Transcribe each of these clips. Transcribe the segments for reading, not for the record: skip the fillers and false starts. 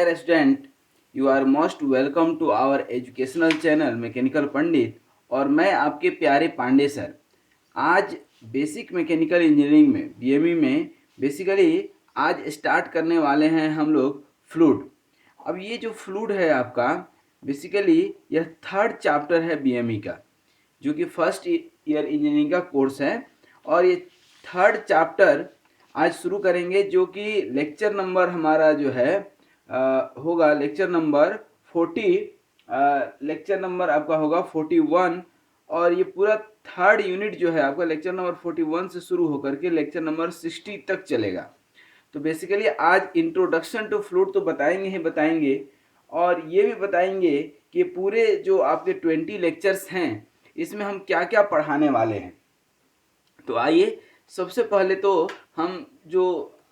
Dear student, you are most welcome to our educational channel mechanical Pandit. और मैं आपके प्यारे पांडे सर। आज बेसिक मैकेनिकल इंजीनियरिंग में बीएमई में बेसिकली आज स्टार्ट करने वाले हैं हम लोग फ्लूइड। अब ये जो फ्लूइड है आपका बेसिकली यह थर्ड चैप्टर है बीएमई का, जो कि फर्स्ट ईयर इंजीनियरिंग का कोर्स है। और ये थर्ड चैप्टर आज शुरू करेंगे, जो कि लेक्चर नंबर हमारा जो है होगा लेक्चर नंबर 40। लेक्चर नंबर आपका होगा 41। और ये पूरा थर्ड यूनिट जो है आपका लेक्चर नंबर 41 से शुरू होकर के लेक्चर नंबर 60 तक चलेगा। तो बेसिकली आज इंट्रोडक्शन टू फ्लूइड तो बताएंगे ही बताएंगे, और ये भी बताएंगे कि पूरे जो आपके 20 लेक्चर्स हैं इसमें हम क्या क्या पढ़ाने वाले हैं। तो आइए सबसे पहले तो हम जो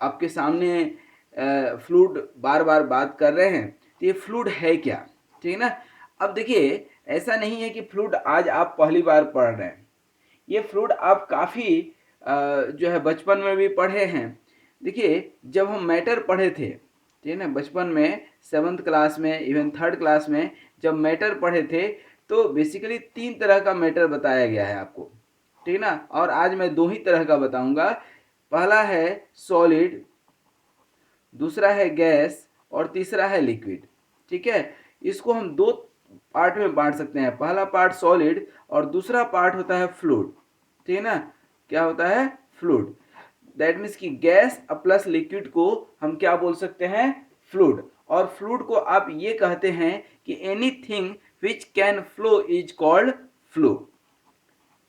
आपके सामने फ्लूइड बार बार बात कर रहे हैं, तो ये फ्लूइड है क्या, ठीक है ना। अब देखिए, ऐसा नहीं है कि फ्लूइड आज आप पहली बार पढ़ रहे हैं। ये फ्लूइड आप काफ़ी जो है बचपन में भी पढ़े हैं। देखिए, जब हम मैटर पढ़े थे, ठीक है ना, बचपन में 7th क्लास में इवन 3rd क्लास में जब मैटर पढ़े थे, तो बेसिकली 3 तरह का मैटर बताया गया है आपको, ठीक है ना। और आज मैं 2 ही तरह का बताऊंगा। पहला है सॉलिड, दूसरा है गैस, और तीसरा है लिक्विड, ठीक है। इसको हम 2 पार्ट में बांट सकते हैं। पहला पार्ट सॉलिड और दूसरा पार्ट होता है फ्लूइड, ठीक है ना। क्या होता है? फ्लूइड। दैट मीन्स कि गैस प्लस लिक्विड को हम क्या बोल सकते हैं? फ्लूइड। और फ्लूइड को आप ये कहते हैं कि anything which can flow is called flow.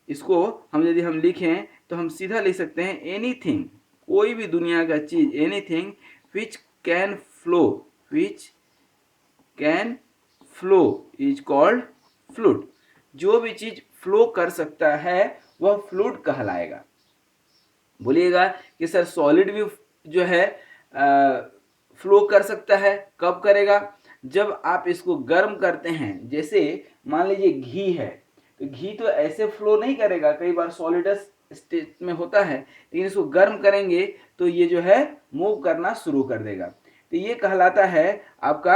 इसको हम लिखें तो हम सीधा लिख सकते हैं एनीथिंग, कोई भी दुनिया का चीज, anything which can flow, which can flow is called fluid. जो भी चीज फ्लो कर सकता है वह फ्लूइड कहलाएगा। बोलिएगा कि सर सॉलिड भी जो है फ्लो कर सकता है। कब करेगा? जब आप इसको गर्म करते हैं। जैसे मान लीजिए घी है, तो घी तो ऐसे फ्लो नहीं करेगा, कई बार सॉलिडस स्टेट में होता है, लेकिन इसको गर्म करेंगे तो ये जो है मूव करना शुरू कर देगा। तो ये कहलाता है आपका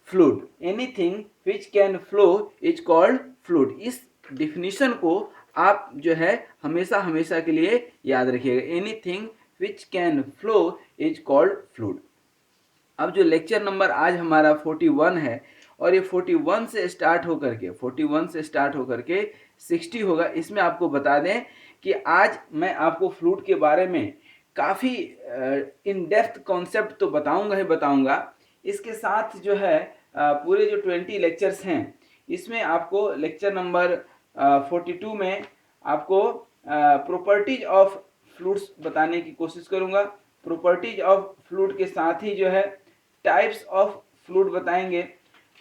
fluid. Anything which can flow is called fluid. इस डिफिनीशन को आप जो है हमेशा हमेशा के लिए याद रखिएगा। Anything which can flow is called fluid. अब जो लेक्चर नंबर आज हमारा 41 है, और ये 41 से स्टार्ट होकर के 60 होगा। इसमें आपको बता दें कि आज मैं आपको फ्लूइड के बारे में काफ़ी इन डेप्थ कॉन्सेप्ट तो बताऊंगा ही बताऊंगा। इसके साथ जो है पूरे जो 20 लेक्चर्स हैं, इसमें आपको लेक्चर नंबर 42 में आपको प्रॉपर्टीज ऑफ फ्लूइड्स बताने की कोशिश करूंगा। प्रॉपर्टीज ऑफ फ्लूइड के साथ ही जो है टाइप्स ऑफ फ्लूइड बताएंगे,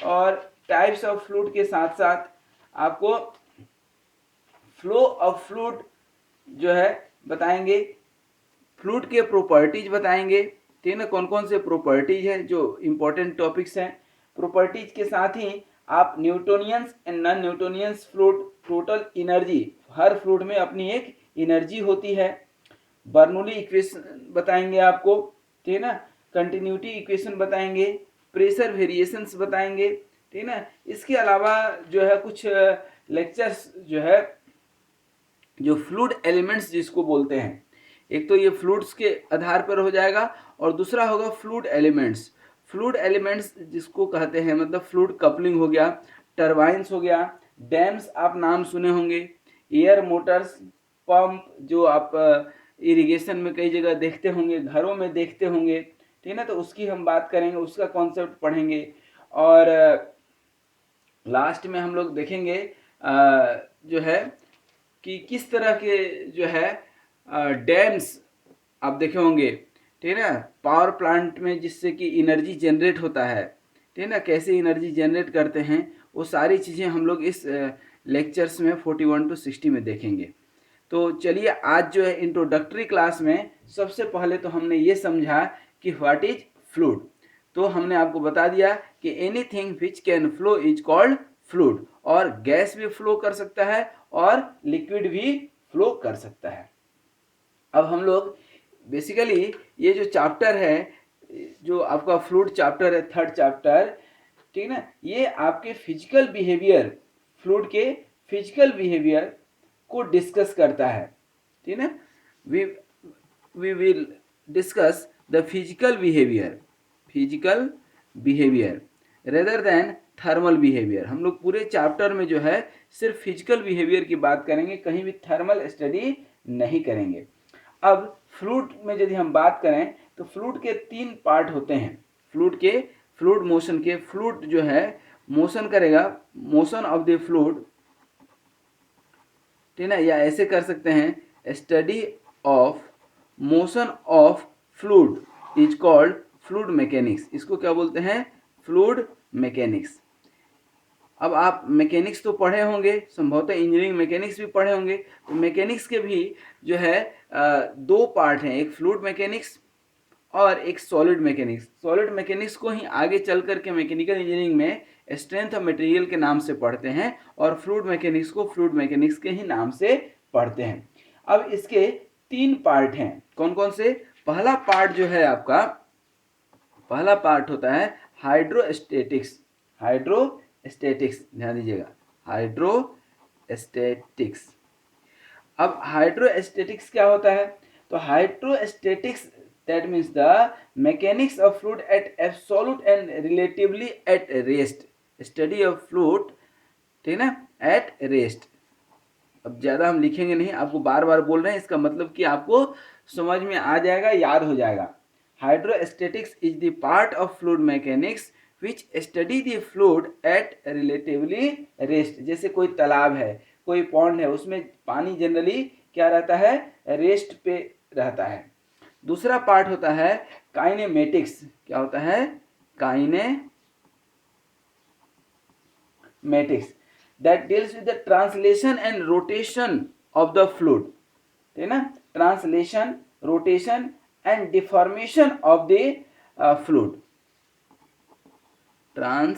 और टाइप्स ऑफ फ्लूइड के साथ साथ आपको फ्लो ऑफ फ्लूइड जो है बताएंगे। फ्लूइड के प्रॉपर्टीज बताएंगे, ठीक है ना। कौन कौन से प्रॉपर्टीज हैं जो इंपॉर्टेंट टॉपिक्स हैं। प्रॉपर्टीज के साथ ही आप Newtonians and non Newtonians fluid, total energy, हर फ्लूइड में अपनी एक एनर्जी होती है। बर्नौली इक्वेशन बताएंगे आपको, ठीक है ना। कंटिन्यूटी इक्वेशन बताएंगे, प्रेशर वेरिएशंस बताएंगे, ठीक है ना। इसके अलावा जो है कुछ लेक्चर्स जो है जो फ्लूइड एलिमेंट्स जिसको बोलते हैं, एक तो ये फ्लूइड्स के आधार पर हो जाएगा, और दूसरा होगा फ्लूइड एलिमेंट्स। फ्लूइड एलिमेंट्स जिसको कहते हैं मतलब फ्लूइड कपलिंग हो गया, टरबाइंस हो गया, डैम्स आप नाम सुने होंगे, एयर मोटर्स, पंप जो आप इरिगेशन में कई जगह देखते होंगे, घरों में देखते होंगे, ठीक है ना। तो उसकी हम बात करेंगे, उसका कॉन्सेप्ट पढ़ेंगे। और लास्ट में हम लोग देखेंगे जो है कि किस तरह के जो है डैम्स आप देखे होंगे, ठीक है ना, पावर प्लांट में जिससे कि एनर्जी जनरेट होता है, ठीक है ना, कैसे एनर्जी जनरेट करते हैं, वो सारी चीज़ें हम लोग इस लेक्चर्स में 41 to 60 में देखेंगे। तो चलिए, आज जो है इंट्रोडक्टरी क्लास में सबसे पहले तो हमने ये समझा कि व्हाट इज फ्लूइड। तो हमने आपको बता दिया कि anything which can flow is called fluid, और गैस भी फ्लो कर सकता है और लिक्विड भी फ्लो कर सकता है। अब हम लोग बेसिकली ये जो चैप्टर है जो आपका फ्लूइड चैप्टर है, थर्ड चैप्टर, ठीक ना, ये आपके फिजिकल बिहेवियर, फ्लूइड के फिजिकल बिहेवियर को डिस्कस करता है, ठीक ना। We will discuss the physical behaviour rather than thermal behaviour. हम लोग पूरे चैप्टर में जो है सिर्फ फिजिकल बिहेवियर की बात करेंगे, कहीं भी थर्मल स्टडी नहीं करेंगे। अब फ्लूइड में यदि हम बात करें तो फ्लूइड के 3 पार्ट होते हैं। फ्लूइड मोशन के, फ्लूइड जो है मोशन करेगा, मोशन ऑफ द फ्लूइड, ठीक ना, या ऐसे कर सकते हैं, study of motion of fluid is called fluid mechanics. इसको क्या बोलते हैं? Fluid mechanics. अब आप मैकेनिक्स तो पढ़े होंगे, संभवतः इंजीनियरिंग मैकेनिक्स भी पढ़े होंगे, तो मैकेनिक्स के भी जो है 2 पार्ट हैं, एक फ्लूइड मैकेनिक्स और एक सॉलिड मैकेनिक्स। सॉलिड मैकेनिक्स को ही आगे चल करके मैकेनिकल इंजीनियरिंग में स्ट्रेंथ ऑफ मटेरियल के नाम से पढ़ते हैं, और फ्लूइड मैकेनिक्स को फ्लूइड मैकेनिक्स के ही नाम से पढ़ते हैं। अब इसके 3 पार्ट हैं, कौन कौन से? पहला पार्ट जो है आपका, पहला पार्ट होता है हाइड्रोस्टैटिक्स। ध्यान दीजिएगा, हाइड्रोस्टैटिक्स। अब हाइड्रोस्टैटिक्स क्या होता है? तो hydrostatics that means the mechanics of fluid at absolute and relatively at rest, study of fluid, ठीक ना, at rest। अब ज़्यादा हम लिखेंगे नहीं, आपको बार बार बोल रहे हैं, इसका मतलब कि आपको समझ में आ जाएगा, याद हो जाएगा। Hydrostatics is the part of fluid mechanics which study the fluid at relatively rest. जैसे कोई तालाब है, कोई पॉन्ड है, उसमें पानी जनरली क्या रहता है? रेस्ट पे रहता है। दूसरा पार्ट होता है काइनेमेटिक्स। क्या होता है? Kinematics, that deals with the translation and rotation of the fluid, ठीक ना, translation, rotation and deformation of the fluid, translation,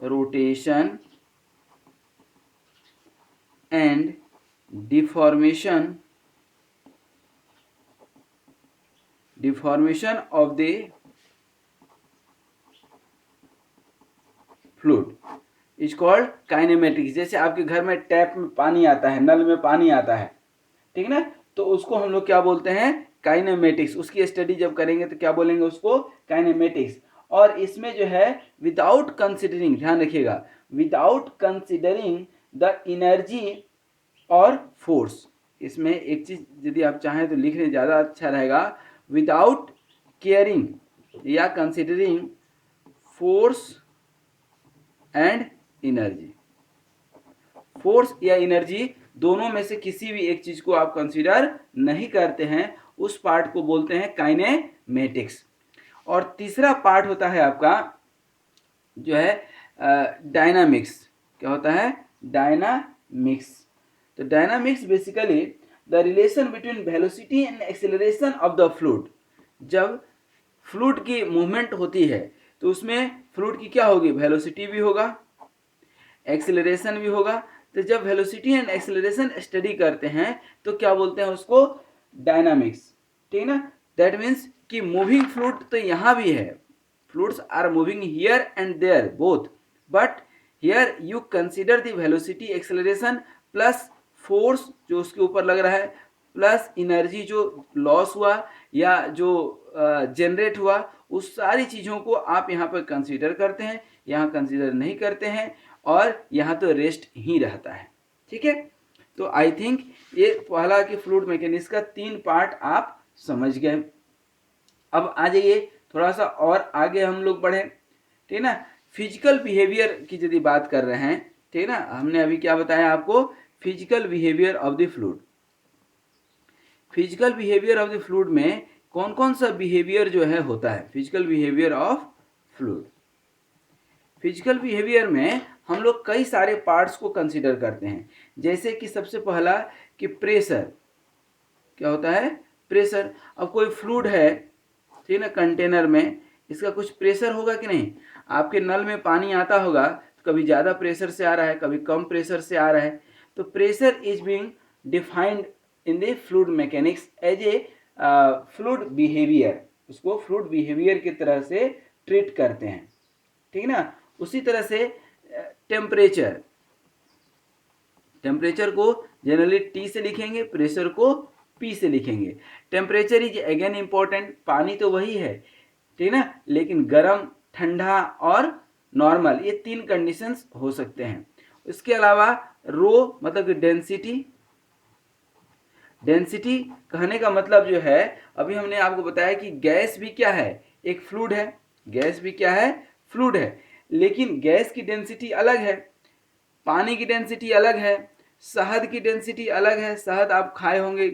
rotation and deformation of the fluid is called kinematics। जैसे आपके घर में टैप में पानी आता है, नल में पानी आता है, ठीक ना, तो उसको हम लोग क्या बोलते हैं? काइनेमेटिक्स। उसकी स्टडी जब करेंगे तो क्या बोलेंगे? उसको काइनेमेटिक्स। और इसमें जो है विदाउट कंसिडरिंग, ध्यान रखिएगा, विदाउट कंसिडरिंग द एनर्जी और फोर्स। इसमें एक चीज यदि आप चाहें तो लिख लें, ज़्यादा अच्छा रहेगा, विदाउट केयरिंग या considering force and energy. Force या एनर्जी दोनों में से किसी भी एक चीज को आप कंसीडर नहीं करते हैं, उस पार्ट को बोलते हैं काइनेमेटिक्स। और तीसरा पार्ट होता है आपका जो है डायनामिक्स। क्या होता है? डायनामिक्स। तो dynamics basically the relation between velocity and acceleration of the fluid. जब फ्लूइड की मूवमेंट होती है तो उसमें फ्लूइड की क्या होगी? वेलोसिटी भी होगा, एक्सेलरेशन भी होगा। तो जब वेलोसिटी एंड एक्सेलरेशन स्टडी करते हैं तो क्या बोलते हैं उसको? डायनामिक्स, ठीक ना। दैट मीन्स कि मूविंग फ्लूइड तो यहाँ भी है, fluids are moving here and there both, but here you consider the velocity, acceleration plus force जो उसके ऊपर लग रहा है, प्लस एनर्जी जो लॉस हुआ या जो जनरेट हुआ, उस सारी चीज़ों को आप यहाँ पर कंसीडर करते हैं, यहाँ कंसीडर नहीं करते हैं, और यहाँ तो रेस्ट ही रहता है, ठीक है। तो आई थिंक ये पहला कि फ्लूइड मैकेनिक्स का 3 पार्ट आप समझ गए। अब आ जाइए थोड़ा सा और आगे हम लोग बढ़े, ठीक ना। फिजिकल बिहेवियर की यदि बात कर रहे हैं, ठीक ना, हमने अभी क्या बताया आपको? Physical behaviour of the fluid. Physical behaviour of the fluid में कौन कौन सा बिहेवियर जो है होता है? Physical behaviour of fluid, physical behaviour में हम लोग कई सारे पार्ट्स को कंसीडर करते हैं। जैसे कि सबसे पहला कि प्रेशर। क्या होता है? प्रेशर। अब कोई फ्लूइड है, ठीक ना, कंटेनर में, इसका कुछ प्रेशर होगा कि नहीं? आपके नल में पानी आता होगा, कभी ज़्यादा प्रेशर से आ रहा है, कभी कम प्रेशर से आ रहा है। तो pressure is being defined in the fluid mechanics as a fluid behaviour, उसको फ्लूइड बिहेवियर की तरह से ट्रीट करते हैं, ठीक है ना। उसी तरह से टेम्परेचर, टेम्परेचर को जनरली टी से लिखेंगे, प्रेशर को पी से लिखेंगे। टेम्परेचर इज अगेन इंपॉर्टेंट, पानी तो वही है, ठीक है ना, लेकिन गर्म, ठंडा और नॉर्मल, ये 3 कंडीशंस हो सकते हैं। इसके अलावा रो मतलब कि डेंसिटी, डेंसिटी कहने का मतलब जो है, अभी हमने आपको बताया कि गैस भी क्या है, एक फ्लूइड है, गैस भी क्या है, फ्लूइड है, लेकिन गैस की डेंसिटी अलग है, पानी की डेंसिटी अलग है, शहद की डेंसिटी अलग है, शहद आप खाए होंगे,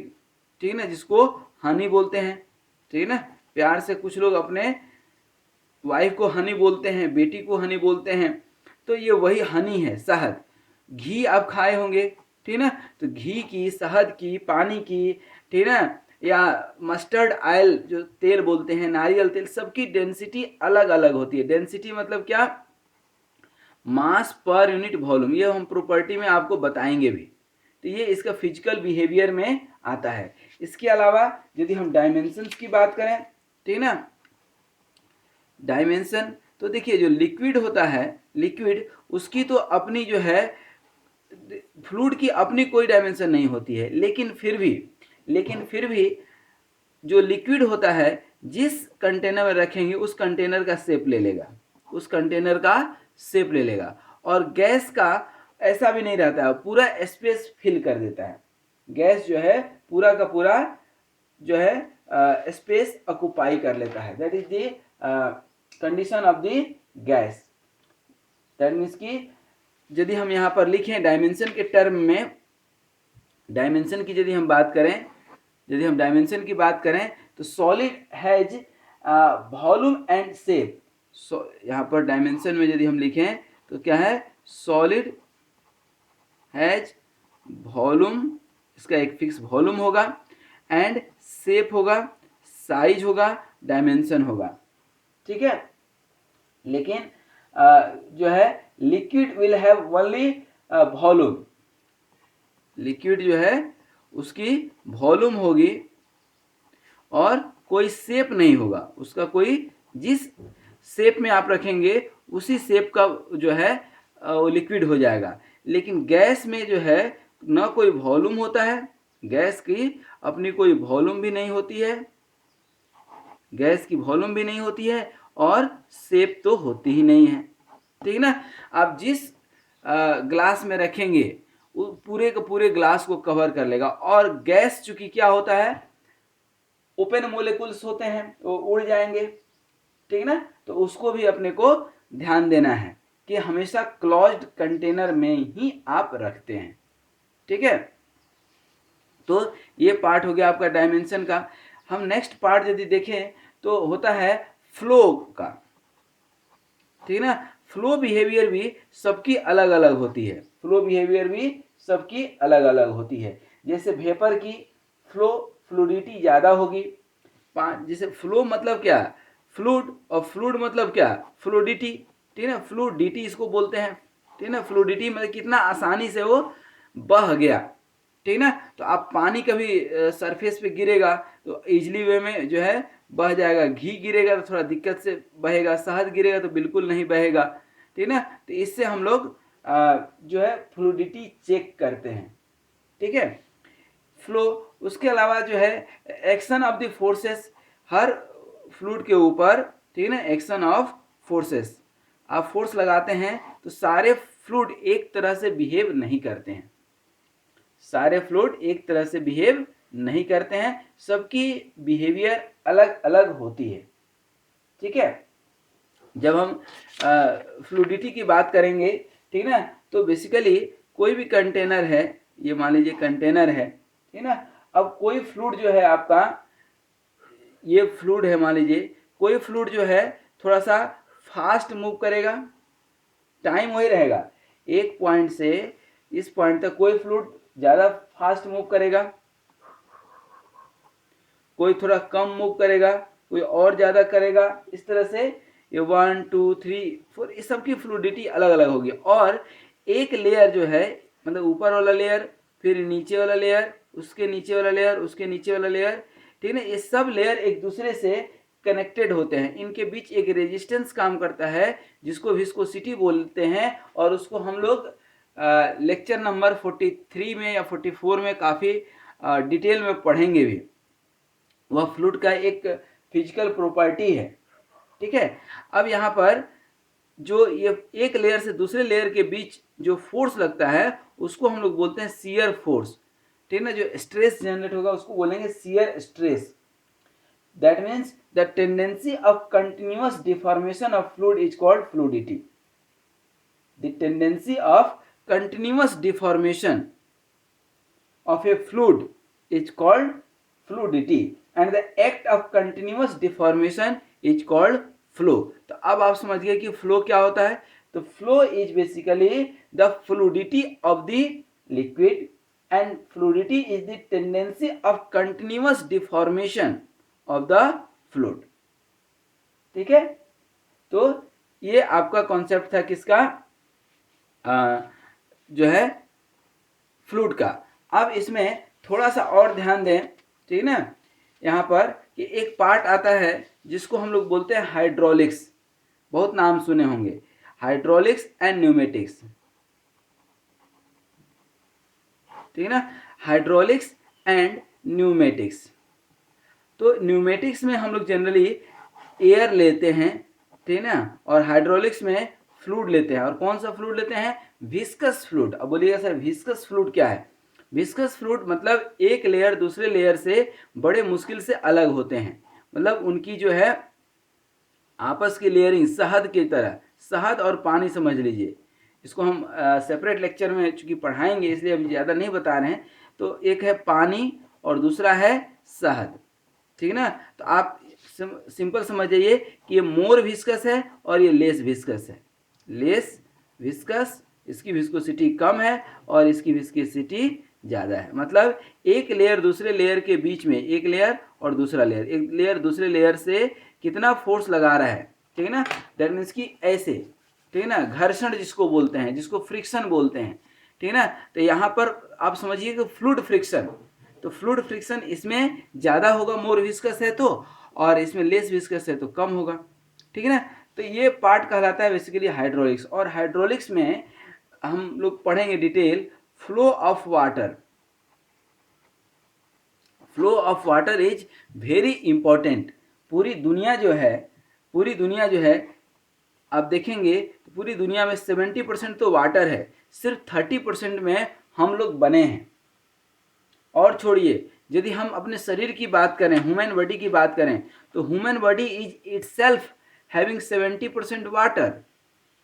ठीक है ना, जिसको हनी बोलते हैं, ठीक है ना, प्यार से कुछ लोग अपने वाइफ को हनी बोलते हैं, बेटी को हनी बोलते हैं, तो ये वही हनी है, शहद। घी आप खाए होंगे, ठीक ना, तो घी की, शहद की, पानी की, ठीक ना, या मस्टर्ड ऑयल जो तेल बोलते हैं, नारियल तेल, सबकी डेंसिटी अलग अलग होती है। डेंसिटी मतलब क्या, मास पर यूनिट वॉल्यूम, ये हम प्रॉपर्टी में आपको बताएंगे भी, तो ये इसका फिजिकल बिहेवियर में आता है। इसके अलावा यदि हम डायमेंशंस की बात करें, ठीक ना, डायमेंशन, तो देखिए जो लिक्विड होता है, लिक्विड उसकी तो अपनी जो है, फ्लूइड की अपनी कोई डायमेंशन नहीं होती है, लेकिन फिर भी जो लिक्विड होता है, जिस कंटेनर में रखेंगे उस कंटेनर का शेप ले लेगा, उस कंटेनर का शेप ले लेगा। और गैस का ऐसा भी नहीं रहता है, पूरा स्पेस फिल कर देता है, गैस जो है पूरा का पूरा जो है स्पेस ऑक्युपाई कर लेता है, that is the condition of the gas. That means कि यदि हम यहाँ पर लिखें डायमेंशन के टर्म में, डायमेंशन की यदि हम बात करें, यदि हम डायमेंशन की बात करें, तो solid has volume and shape. यहाँ पर डायमेंशन में यदि हम लिखें तो क्या है, सॉलिड हैज वॉल्यूम, इसका एक फिक्स वॉल्यूम होगा, एंड शेप होगा, साइज होगा, डायमेंशन होगा, ठीक है। लेकिन जो है liquid will have only volume, liquid जो है उसकी वॉल्यूम होगी और कोई शेप नहीं होगा, उसका कोई, जिस शेप में आप रखेंगे उसी शेप का जो है वो लिक्विड हो जाएगा। लेकिन गैस में जो है न कोई वॉल्यूम होता है, गैस की अपनी कोई वॉल्यूम भी नहीं होती है, गैस की वॉल्यूम भी नहीं होती है, और शेप तो होती ही नहीं है, ठीक ना। आप जिस ग्लास में रखेंगे वो पूरे के पूरे ग्लास को कवर कर लेगा। और गैस चूंकि क्या होता है, ओपन मोलिकुल्स होते हैं, वो उड़ जाएंगे, ठीक ना, तो उसको भी अपने को ध्यान देना है कि हमेशा क्लोज्ड कंटेनर में ही आप रखते हैं, ठीक है। तो ये पार्ट हो गया आपका डायमेंशन का। हम नेक्स्ट पार्ट यदि देखें तो होता है फ्लो का, ठीक है ना। फ्लो बिहेवियर भी सबकी अलग अलग होती है, फ्लो बिहेवियर भी सबकी अलग अलग होती है। जैसे वेपर की फ्लो, फ्लूडिटी ज़्यादा होगी, जैसे फ्लो मतलब क्या, फ्लूड, और फ्लूड मतलब क्या, फ्लूडिटी, ठीक है ना, फ्लूडिटी इसको बोलते हैं, ठीक है ना। फ्लूडिटी मतलब कितना आसानी से वो बह गया, ठीक ना। तो आप पानी कभी सरफेस पे गिरेगा तो इजली वे में जो है बह जाएगा, घी गिरेगा तो थोड़ा दिक्कत से बहेगा, शहद गिरेगा तो बिल्कुल नहीं बहेगा, ठीक ना। तो इससे हम लोग जो है फ्लूडिटी चेक करते हैं, ठीक है, फ्लो। उसके अलावा जो है action of the forces, her fluid के ऊपर, ठीक है ना, एक्शन ऑफ फोर्सेस, आप फोर्स लगाते हैं तो सारे फ्लूइड एक तरह से बिहेव नहीं करते हैं, सारे फ्लूइड एक तरह से बिहेव नहीं करते हैं, सबकी बिहेवियर अलग अलग होती है, ठीक है। जब हम फ्लूडिटी की बात करेंगे, ठीक ना, तो बेसिकली कोई भी कंटेनर है, ये मान लीजिए कंटेनर है, ठीक ना। अब कोई फ्लूइड जो है आपका, ये फ्लूइड है, मान लीजिए कोई फ्लूइड जो है थोड़ा सा फास्ट मूव करेगा, टाइम वही रहेगा, एक पॉइंट से इस पॉइंट तक कोई फ्लूइड ज़्यादा फास्ट मूव करेगा, कोई थोड़ा कम मूव करेगा, कोई और ज़्यादा करेगा, इस तरह से ये 1 2 3 4 इस सब की फ्लूडिटी अलग अलग होगी। और एक लेयर जो है, मतलब ऊपर वाला लेयर, फिर नीचे वाला लेयर, उसके नीचे वाला लेयर, उसके नीचे वाला लेयर, ठीक है ना। ये सब लेयर एक दूसरे से कनेक्टेड होते हैं, इनके बीच एक रेजिस्टेंस काम करता है जिसको विस्कोसिटी बोलते हैं, और उसको हम लोग लेक्चर नंबर 43 में या 44 में काफ़ी डिटेल में पढ़ेंगे भी। वह फ्लूइड का एक फिजिकल प्रॉपर्टी है, ठीक है। अब यहाँ पर जो ये एक लेयर से दूसरे लेयर के बीच जो फोर्स लगता है उसको हम लोग बोलते हैं शियर फोर्स, ठीक है ना। जो स्ट्रेस जनरेट होगा उसको बोलेंगे shear stress. That means the tendency of continuous deformation of fluid is called fluidity. The tendency of continuous deformation of a fluid is called fluidity and the act of continuous deformation is called flow। तो अब आप समझ गए कि flow क्या होता है। तो flow is basically the fluidity of the liquid and fluidity is the tendency of continuous deformation of the fluid, ठीक है। तो ये आपका कॉन्सेप्ट था किसका, जो है फ्लूइड का। अब इसमें थोड़ा सा और ध्यान दें, ठीक है ना। यहाँ पर कि एक पार्ट आता है जिसको हम लोग बोलते हैं हाइड्रोलिक्स, बहुत नाम सुने होंगे, हाइड्रोलिक्स एंड न्यूमेटिक्स, ठीक है ना। Hydraulics and pneumatics. तो न्यूमेटिक्स में हम लोग जनरली एयर लेते हैं, ठीक है ना, और हाइड्रोलिक्स में फ्लूइड लेते हैं। और कौन सा फ्लूइड लेते हैं, विस्कस फ्लूइड। अब बोलिएगा सर विस्कस फ्लूइड क्या है। विस्कस फ्लूइड मतलब एक लेयर दूसरे लेयर से बड़े मुश्किल से अलग होते हैं, मतलब उनकी जो है आपस की लेयरिंग शहद की तरह, शहद और पानी समझ लीजिए। इसको हम सेपरेट लेक्चर में चूँकि पढ़ाएंगे इसलिए अभी ज़्यादा नहीं बता रहे हैं। तो एक है पानी और दूसरा है शहद, ठीक है ना। तो आप सिंपल समझ जाइए कि ये मोर विस्कस है और ये लेस विस्कस है। लेस विस्कस, इसकी विस्कोसिटी कम है और इसकी विस्कोसिटी ज़्यादा है। मतलब एक लेयर दूसरे लेयर के बीच में, एक लेयर और दूसरा लेयर, एक लेयर दूसरे लेयर से कितना फोर्स लगा रहा है, ठीक है ना। दैट मीन्स कि ऐसे, ठीक है ना, घर्षण जिसको बोलते हैं, जिसको फ्रिक्शन बोलते हैं, ठीक है ना। तो यहाँ पर आप समझिए कि फ्लूइड फ्रिक्शन, तो फ्लूइड फ्रिक्शन इसमें ज़्यादा होगा, मोर विस्कस है तो, और इसमें लेस विस्कस है तो कम होगा, ठीक है ना। तो ये पार्ट कहलाता है बेसिकली हाइड्रोलिक्स। और हाइड्रोलिक्स में हम लोग पढ़ेंगे detail flow of water. Flow of water is very important. पूरी दुनिया जो है आप देखेंगे तो पूरी दुनिया में 70% तो वाटर है, सिर्फ 30% में हम लोग बने हैं। और छोड़िए, यदि हम अपने शरीर की बात करें, ह्यूमन बॉडी की बात करें, तो human body is itself having 70% water,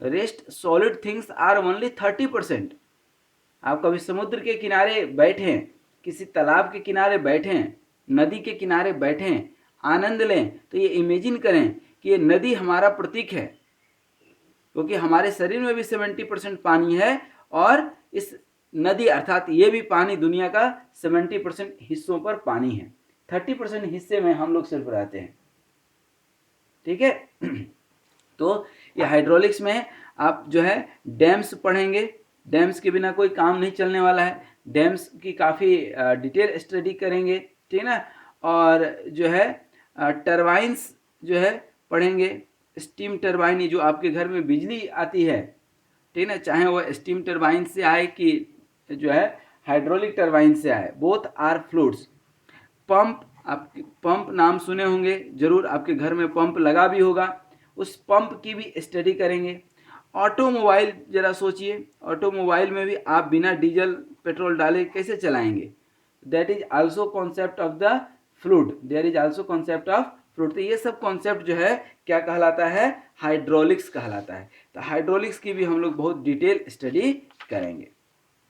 rest solid things are only 30%। आप कभी समुद्र के किनारे बैठें, किसी तालाब के किनारे बैठें, नदी के किनारे बैठें, आनंद लें, तो ये इमेजिन करें कि ये नदी हमारा प्रतीक है, क्योंकि हमारे शरीर में भी 70% पानी है, और इस नदी अर्थात ये भी पानी दुनिया का 70% हिस्सों पर पानी है, 30% हिस्से में हम लोग सिर्फ रहते हैं, ठीक है। तो ये हाइड्रोलिक्स में आप जो है डैम्स पढ़ेंगे, डैम्स के बिना कोई काम नहीं चलने वाला है, डैम्स की काफ़ी डिटेल स्टडी करेंगे, ठीक है ना। और जो है टरबाइंस जो है पढ़ेंगे, स्टीम टरबाइन, जो आपके घर में बिजली आती है, ठीक है ना, चाहे वह स्टीम टरबाइन से आए कि जो है हाइड्रोलिक टरबाइन से आए, बोथ आर फ्लूइड्स। पंप, आप पंप नाम सुने होंगे जरूर, आपके घर में पंप लगा भी होगा, उस पंप की भी स्टडी करेंगे। ऑटोमोबाइल जरा सोचिए, ऑटोमोबाइल में भी आप बिना डीजल पेट्रोल डाले कैसे चलाएंगे, that is also concept of the fluid, there is also concept of fluid. तो ये सब कॉन्सेप्ट जो है क्या कहलाता है, हाइड्रोलिक्स कहलाता है। तो हाइड्रोलिक्स की भी हम लोग बहुत डिटेल स्टडी करेंगे,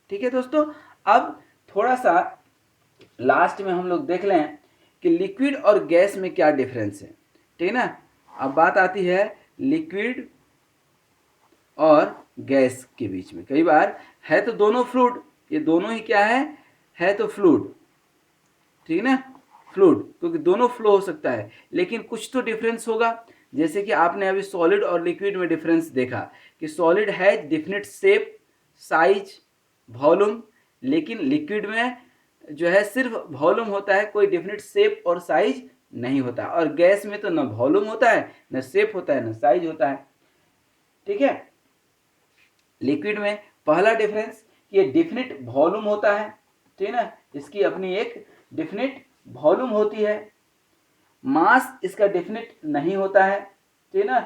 ठीक है दोस्तों। अब थोड़ा सा लास्ट में हम लोग देख लें कि लिक्विड और गैस में क्या डिफरेंस है, ठीक है ना। अब बात आती है लिक्विड और गैस के बीच में। कई बार है तो दोनों फ्लूइड, ये दोनों ही क्या है तो फ्लूइड, ठीक है ना, फ्लूइड, क्योंकि दोनों फ्लो हो सकता है, लेकिन कुछ तो डिफरेंस होगा। जैसे कि आपने अभी सॉलिड और लिक्विड में डिफरेंस देखा कि सॉलिड है डेफिनेट शेप, साइज, वॉल्यूम, लेकिन लिक्विड में जो है सिर्फ वॉल्यूम होता है, कोई डेफिनेट शेप और साइज नहीं होता। और गैस में तो न वॉल्यूम होता है, न शेप होता है, न साइज होता है। ठीक है। लिक्विड में पहला डिफरेंस, ये डेफिनेट वॉल्यूम होता है, ठीक है ना, इसकी अपनी एक डेफिनेट वॉल्यूम होती है। मास इसका डेफिनेट नहीं होता है, ठीक है ना,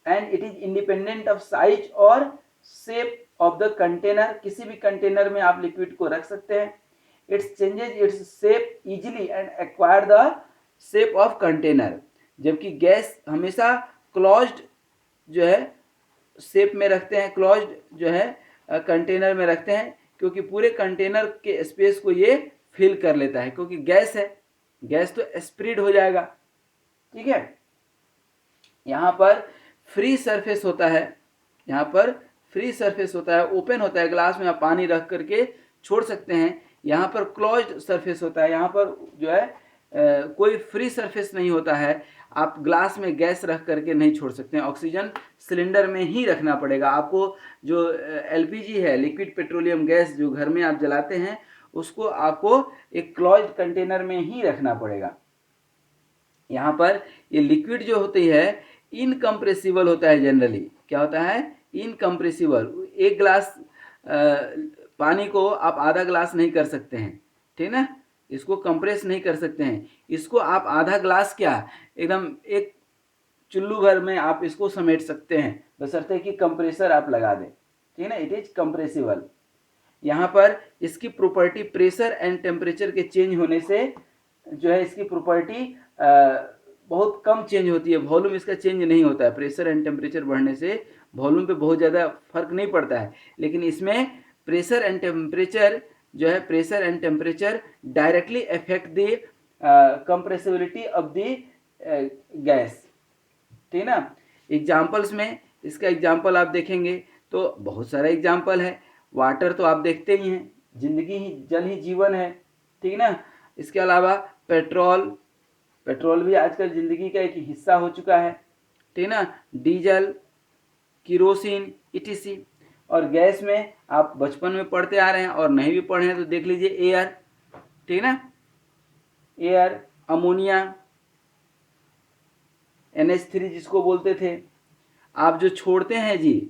and it is independent of size और शेप ऑफ द कंटेनर। किसी भी कंटेनर में आप लिक्विड को रख सकते हैं। It's changes its shape easily and acquire the shape of container. जबकि गैस हमेशा क्लोज्ड जो है शेप में रखते हैं, क्लोज्ड जो है कंटेनर में रखते हैं, क्योंकि पूरे कंटेनर के स्पेस को ये फिल कर लेता है, क्योंकि गैस है, गैस तो स्प्रेड हो जाएगा। ठीक है। यहाँ पर फ्री सरफेस होता है, यहाँ पर फ्री सरफेस होता है, ओपन होता है, ग्लास में आप पानी रख करके छोड़ सकते हैं। यहाँ पर क्लोज्ड सरफेस होता है, यहाँ पर जो है कोई फ्री सरफेस नहीं होता है। आप ग्लास में गैस रख करके नहीं छोड़ सकते हैं, ऑक्सीजन सिलेंडर में ही रखना पड़ेगा आपको। जो एलपीजी है, लिक्विड पेट्रोलियम गैस, जो घर में आप जलाते हैं, उसको आपको एक क्लोज्ड कंटेनर में ही रखना पड़ेगा। यहाँ पर ये लिक्विड जो होती है इनकम्प्रेसिबल होता है जनरली। क्या होता है? इनकम्प्रेसिबल। एक गिलास पानी को आप आधा गिलास नहीं कर सकते हैं, ठीक ना, इसको कंप्रेस नहीं कर सकते हैं। इसको आप आधा गिलास क्या, एकदम एक चुल्लू भर में आप इसको समेट सकते हैं, बशर्ते कि कंप्रेसर आप लगा दें, ठीक है ना। It is compressible. यहाँ पर इसकी प्रॉपर्टी प्रेशर एंड टेम्परेचर के चेंज होने से जो है इसकी प्रॉपर्टी बहुत कम चेंज होती है, वॉल्यूम इसका चेंज नहीं होता है। प्रेशर एंड टेम्परेचर बढ़ने से वॉल्यूम पे बहुत ज़्यादा फर्क नहीं पड़ता है, लेकिन इसमें प्रेशर एंड टेम्परेचर जो है, pressure and temperature directly affect the compressibility of the gas, ठीक है ना। एग्जाम्पल्स में इसका एग्जाम्पल आप देखेंगे तो बहुत सारा एग्जाम्पल है। वाटर तो आप देखते ही हैं, जिंदगी ही जल ही जीवन है, ठीक है ना। इसके अलावा पेट्रोल, पेट्रोल भी आजकल ज़िंदगी का एक हिस्सा हो चुका है, ठीक है ना। Diesel, kerosene, etc. और गैस में आप बचपन में पढ़ते आ रहे हैं, और नहीं भी पढ़े हैं तो देख लीजिए, एयर, ठीक है ना, एयर, अमोनिया, NH3 जिसको बोलते थे। आप जो छोड़ते हैं जी,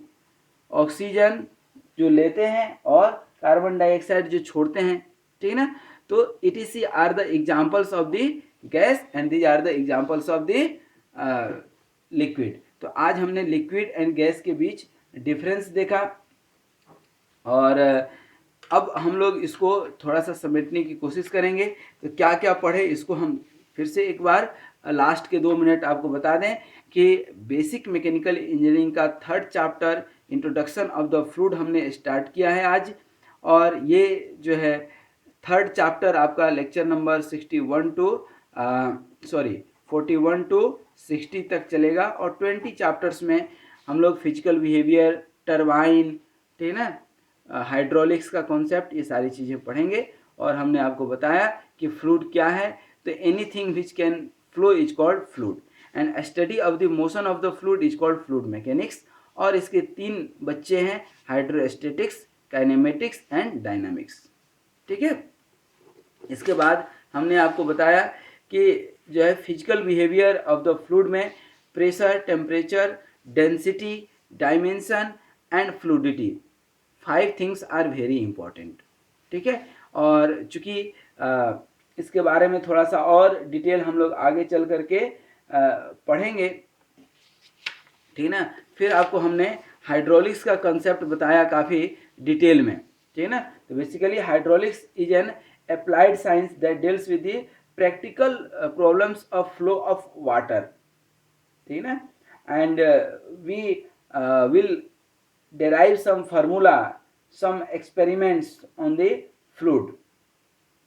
ऑक्सीजन जो लेते हैं और कार्बन डाइऑक्साइड जो छोड़ते हैं, ठीक है ना। तो ETC are the examples of the gas and these are the examples of the liquid. तो आज हमने लिक्विड एंड गैस के बीच डिफरेंस देखा, और अब हम लोग इसको थोड़ा सा समेटने की कोशिश करेंगे। तो क्या क्या पढ़े, इसको हम फिर से एक बार लास्ट के 2 मिनट आपको बता दें कि बेसिक मैकेनिकल इंजीनियरिंग का 3rd chapter introduction of the fluid हमने स्टार्ट किया है आज। और ये जो है 3rd चैप्टर आपका लेक्चर नंबर 41 टू 60 तक चलेगा। और 20 चैप्टर्स में हम लोग फिजिकल बिहेवियर, टरबाइन, ठीक है ना, हाइड्रोलिक्स का कॉन्सेप्ट, ये सारी चीज़ें पढ़ेंगे। और हमने आपको बताया कि फ्लूइड क्या है। तो anything which can flow is called fluid, and study of the motion of the fluid is called fluid mechanics. और इसके 3 बच्चे हैं, हाइड्रोस्टैटिक्स, काइनेमेटिक्स एंड डायनामिक्स, ठीक है। इसके बाद हमने आपको बताया कि जो है physical behaviour of the fluid में pressure, temperature, density, dimension and fluidity, 5 things are very important, ठीक है। और चूँकि इसके बारे में थोड़ा सा और डिटेल हम लोग आगे चल करके पढ़ेंगे, ठीक है ना। फिर आपको हमने हाइड्रोलिक्स का कंसेप्ट बताया काफ़ी डिटेल में, ठीक है ना। तो basically hydraulics is an applied science that deals with the practical problems of flow of water, ठीक है ना। and we will derive some formula, some experiments on the fluid,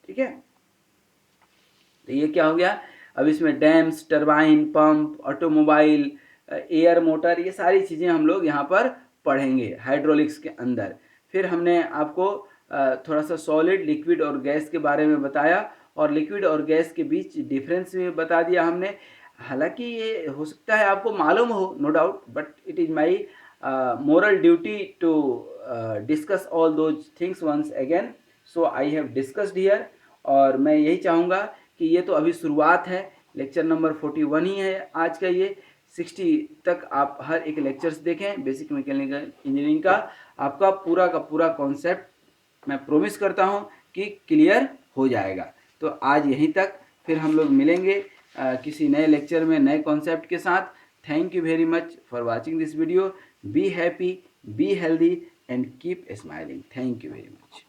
ठीक है। तो ये क्या हो गया, अब इसमें dams, turbine, pump, automobile, air motor, ये सारी चीज़ें हम लोग यहाँ पर पढ़ेंगे हाइड्रोलिक्स के अंदर। फिर हमने आपको थोड़ा सा सॉलिड, लिक्विड और गैस के बारे में बताया, और लिक्विड और गैस के बीच डिफरेंस भी बता दिया हमने। हालांकि ये हो सकता है आपको मालूम हो, no doubt, but it is my moral duty to discuss all those things once again. So I have discussed here. और मैं यही चाहूँगा कि ये तो अभी शुरुआत है, लेक्चर नंबर 41 ही है आज का ये। 60 तक आप हर एक लेक्चर्स देखें बेसिक मैकेनिकल इंजीनियरिंग का, आपका पूरा कॉन्सेप्ट मैं प्रॉमिस करता हूँ कि क्लियर हो जाएगा। तो आज यहीं तक, फिर हम लोग मिलेंगे किसी नए लेक्चर में नए कॉन्सेप्ट के साथ। Thank you very much for watching this video. Be happy, be healthy and keep smiling. Thank you very much.